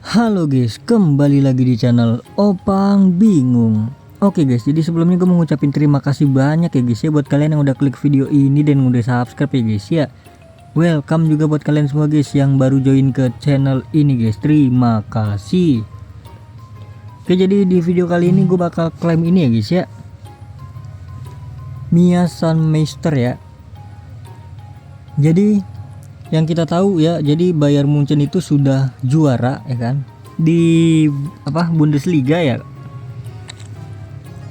Halo guys, kembali lagi di channel Opang Bingung. Oke guys, jadi sebelumnya gue mau ngucapin terima kasih banyak ya guys ya buat kalian yang udah klik video ini dan udah subscribe ya guys ya. Welcome juga buat kalian semua guys yang baru join ke channel ini guys. Terima kasih. Oke, jadi di video kali ini gue bakal klaim ini ya guys ya, Mia Sunmeister ya. Jadi yang kita tahu ya, jadi Bayern Munchen itu sudah juara ya kan di Bundesliga ya.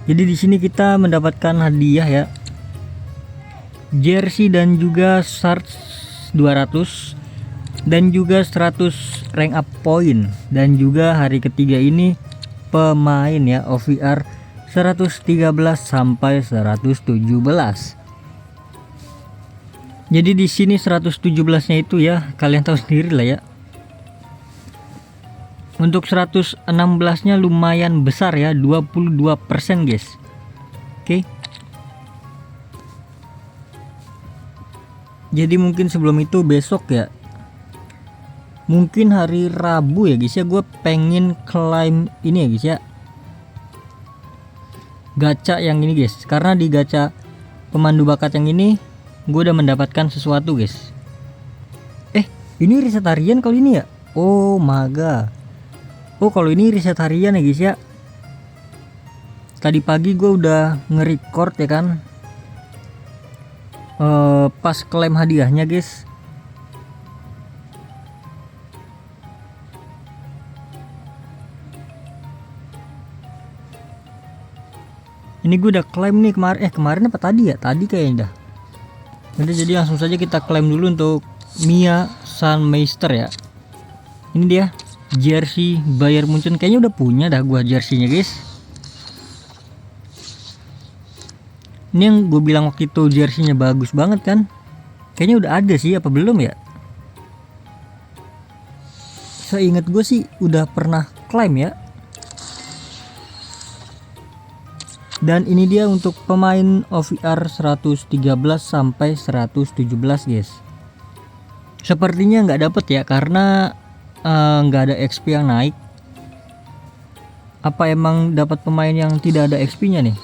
Jadi di sini kita mendapatkan hadiah ya, jersey dan juga shirts 200 dan juga 100 rank up point, dan juga hari ketiga ini pemain ya OVR 113 sampai 117. Jadi di sini 117-nya itu ya kalian tahu sendiri lah ya. Untuk 116-nya lumayan besar ya, 22% guys. Oke. Jadi mungkin sebelum itu besok ya, mungkin hari Rabu ya guys ya, gue pengen klaim ini ya guys ya, gacha yang ini guys. Karena di gacha pemandu bakat yang ini gue udah mendapatkan sesuatu guys. Ini riset harian kalau ini ya. Oh maga. Oh kalau ini riset harian ya guys ya. Tadi pagi gue udah nge-record ya kan, pas klaim hadiahnya guys. Ini gue udah klaim nih kemarin apa tadi ya? Tadi kayaknya dah. Jadi langsung saja kita klaim dulu untuk Mia Sunmeister ya. Ini dia jersey Bayern Munchen, kayaknya udah punya dah gua jerseynya guys. Ini yang gue bilang waktu itu jerseynya bagus banget kan, kayaknya udah ada sih, apa belum ya? Seingat gue sih udah pernah klaim ya. Dan ini dia untuk pemain OVR 113 sampai 117 guys. Sepertinya nggak dapet ya, karena nggak ada XP yang naik. Apa emang dapat pemain yang tidak ada XP nya nih?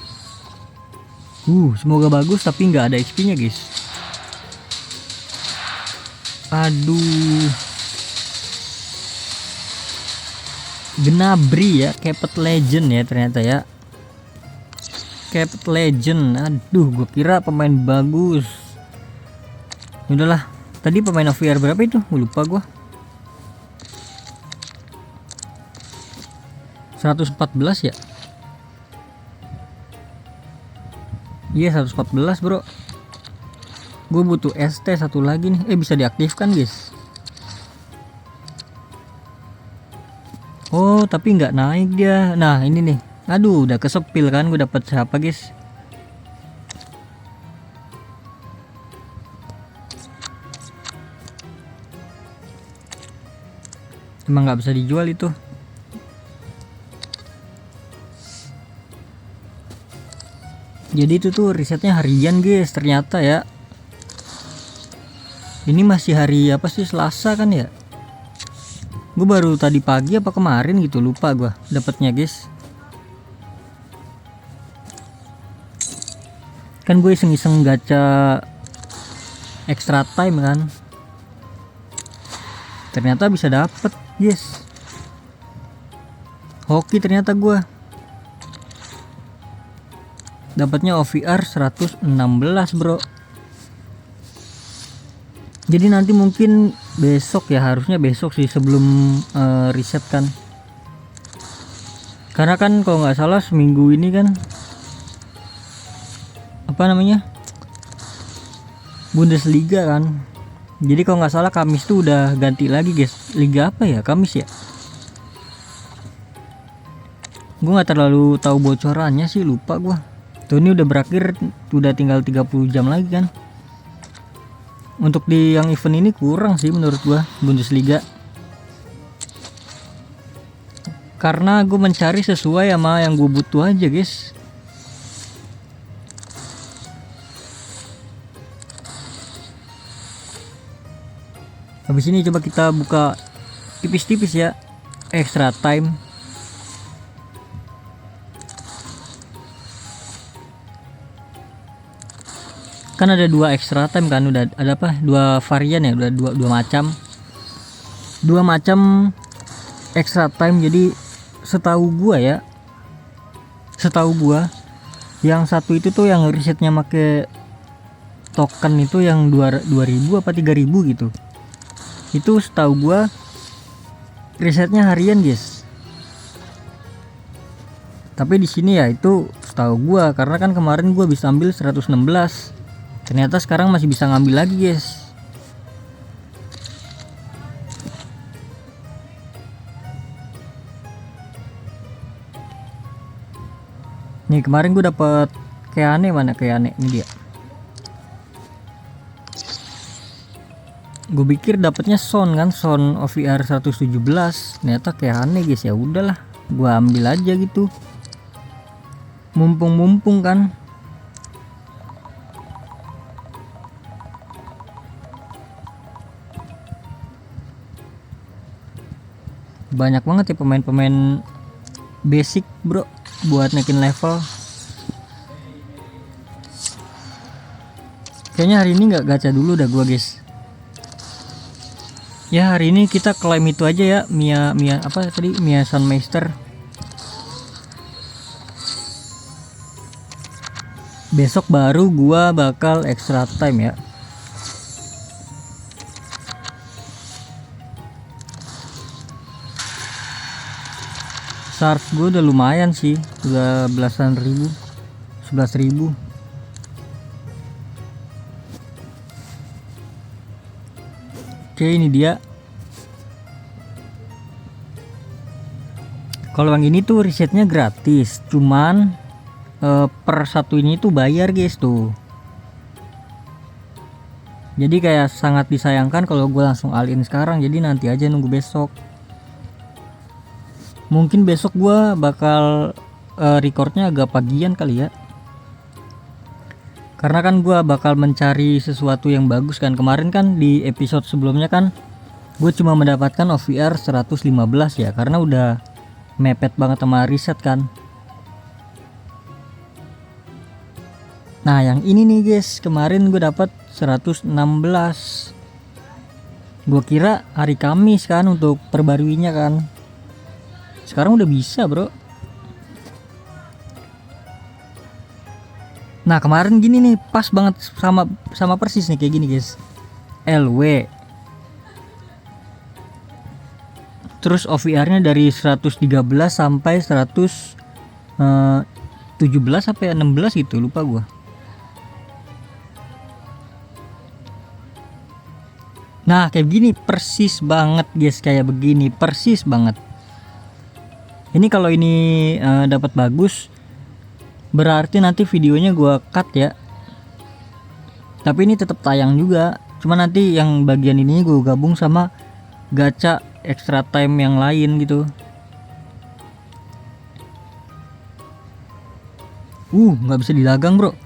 Semoga bagus tapi nggak ada XP nya guys. Aduh, Gnabry ya, Caped Legend ya ternyata ya. Caped Legend. Aduh, gue kira pemain bagus. Udahlah, tadi pemain OVR berapa itu? Lupa gue. 114 ya? Iya 114 bro. Gue butuh ST satu lagi nih. Bisa diaktifkan guys. Oh tapi nggak naik dia. Nah ini nih. Aduh udah kesepil kan, gue dapat siapa guys? Emang nggak bisa dijual itu. Jadi itu tuh risetnya harian guys ternyata ya. Ini masih hari apa sih, Selasa kan ya? Gue baru tadi pagi apa kemarin gitu, lupa gue dapatnya guys. Kan gue iseng-iseng gacha extra time kan, ternyata bisa dapet yes. Hoki ternyata gue dapatnya OVR 116 bro. Jadi nanti mungkin besok ya, harusnya besok sih sebelum riset kan, karena kan kalau nggak salah seminggu ini kan Bundesliga kan. Jadi kalau nggak salah Kamis tuh udah ganti lagi guys. Liga apa ya, Kamis ya? Gue nggak terlalu tahu bocorannya sih, lupa gue. Tuh ini udah berakhir, udah tinggal 30 jam lagi kan. Untuk di yang event ini kurang sih menurut gue Bundesliga, karena gue mencari sesuai sama yang gue butuh aja guys. Habis ini coba kita buka tipis-tipis ya. extra time. Kan ada 2 extra time kan, udah ada apa? 2 varian ya, udah dua macam. 2 macam extra time. Jadi setahu gua yang satu itu tuh yang risetnya make token itu yang 2000 apa 3000 gitu. Itu setahu gua risetnya harian, guys. Tapi di sini ya itu setahu gua, karena kan kemarin gua bisa ambil 116. Ternyata sekarang masih bisa ngambil lagi, guys. Nih kemarin gue dapet Keane, mana Keane ini dia. Gue pikir dapetnya Son kan, Son OVR 117, ternyata Keane, guys. Ya udahlah, gue ambil aja gitu. Mumpung kan. Banyak banget ya pemain-pemain basic, bro, buat naikin level. Kayaknya hari ini nggak gacha dulu dah gua, guys. Ya hari ini kita klaim itu aja ya, Mia apa tadi, Mia Sunmeister. Besok baru gua bakal extra time ya. Sharp gue udah lumayan sih, udah belasan ribu, 11.000. Oke, ini dia. Kalau yang ini tuh risetnya gratis, cuman per satu ini tuh bayar, guys tuh. Jadi kayak sangat disayangkan kalau gue langsung all in sekarang, jadi nanti aja nunggu besok. Mungkin besok gua bakal recordnya agak pagian kali ya, karena kan gua bakal mencari sesuatu yang bagus kan. Kemarin kan di episode sebelumnya kan gue cuma mendapatkan OVR 115 ya, karena udah mepet banget sama riset kan. Nah yang ini nih, guys, kemarin gue dapat 116. Gue kira hari Kamis kan untuk perbaruinya kan, sekarang udah bisa, bro. Nah kemarin gini nih, pas banget sama persis nih kayak gini, guys. LW. Terus OVR-nya dari 113 sampai 117 apa ya, 16 gitu, lupa gua. Nah kayak begini persis banget, guys, kayak begini persis banget. Ini kalau ini dapat bagus, berarti nanti videonya gua cut ya. Tapi ini tetap tayang juga, cuma nanti yang bagian ini gua gabung sama gacha extra time yang lain gitu. Nggak bisa didagang, bro.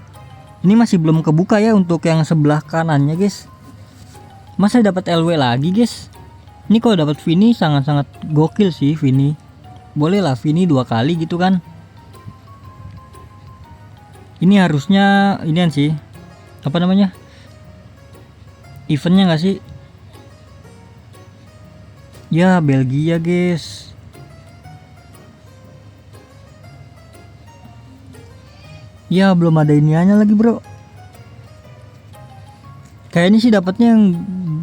Ini masih belum kebuka ya untuk yang sebelah kanannya, guys. Masa dapat LW lagi, guys? Ini kalau dapat Vini sangat-sangat gokil sih, Vini. Boleh lah Vini 2 kali gitu kan. Ini harusnya inian sih, apa namanya, eventnya nggak sih? Ya Belgia, guys. Ya belum ada iniannya lagi, bro. Kayaknya sih dapatnya yang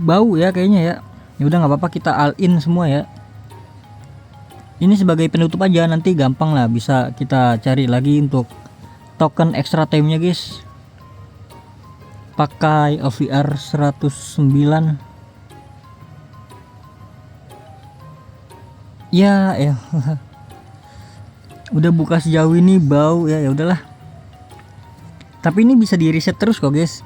bau ya kayaknya ya. Ya udah nggak apa-apa, kita all in semua ya. Ini sebagai penutup aja, nanti gampang lah bisa kita cari lagi untuk token extra time-nya, guys. Pakai OVR 109. Ya. Udah buka sejauh ini bau ya, ya udahlah. Tapi ini bisa di reset terus kok, guys.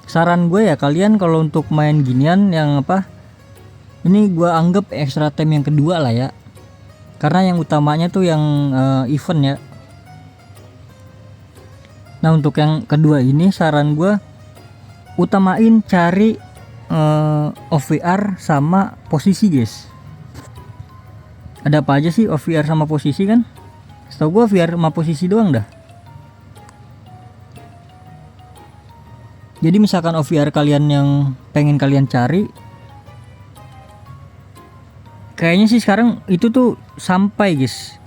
Saran gue ya, kalian kalau untuk main ginian yang apa, ini gue anggap extra time yang kedua lah ya. Karena yang utamanya tuh yang event ya. Nah untuk yang kedua ini saran gue, utamain cari OVR sama posisi, guys. Ada apa aja sih OVR sama posisi kan? Setahu gua OVR sama posisi doang dah. Jadi misalkan OVR kalian yang pengen kalian cari, kayaknya sih sekarang itu tuh sampai guys.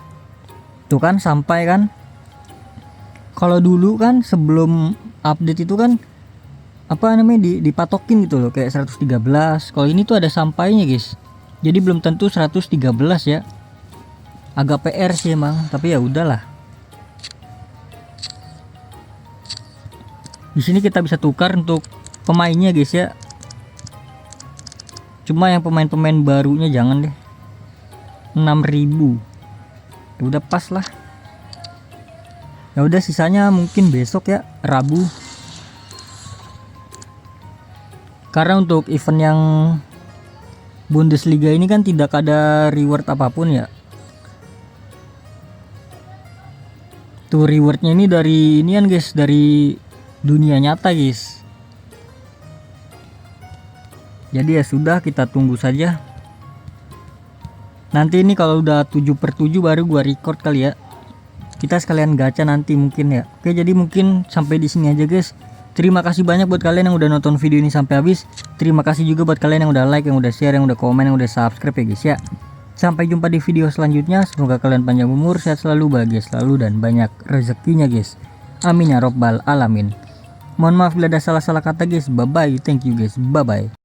Tuh kan sampai kan. Kalau dulu kan sebelum update itu kan apa namanya dipatokin gitu loh kayak 113. Kalau ini tuh ada sampainya guys. Jadi belum tentu 113 ya. Agak PR sih emang, tapi ya udahlah. Di sini kita bisa tukar untuk pemainnya guys ya. Cuma yang pemain-pemain barunya jangan deh. 6.000. Ya udah pas lah. Ya udah sisanya mungkin besok ya, Rabu. Karena untuk event yang Bundesliga ini kan tidak ada reward apapun ya. Tuh rewardnya ini dari inian guys, dari dunia nyata guys. Jadi ya sudah, kita tunggu saja. Nanti ini kalau udah 7/7 baru gua record kali ya. Kita sekalian gacha nanti mungkin ya. Oke, jadi mungkin sampai di sini aja guys. Terima kasih banyak buat kalian yang udah nonton video ini sampai habis. Terima kasih juga buat kalian yang udah like, yang udah share, yang udah komen, yang udah subscribe ya guys ya. Sampai jumpa di video selanjutnya. Semoga kalian panjang umur, sehat selalu, bahagia selalu, dan banyak rezekinya guys. Amin ya robbal alamin. Mohon maaf bila ada salah-salah kata guys. Bye bye. Thank you guys. Bye bye.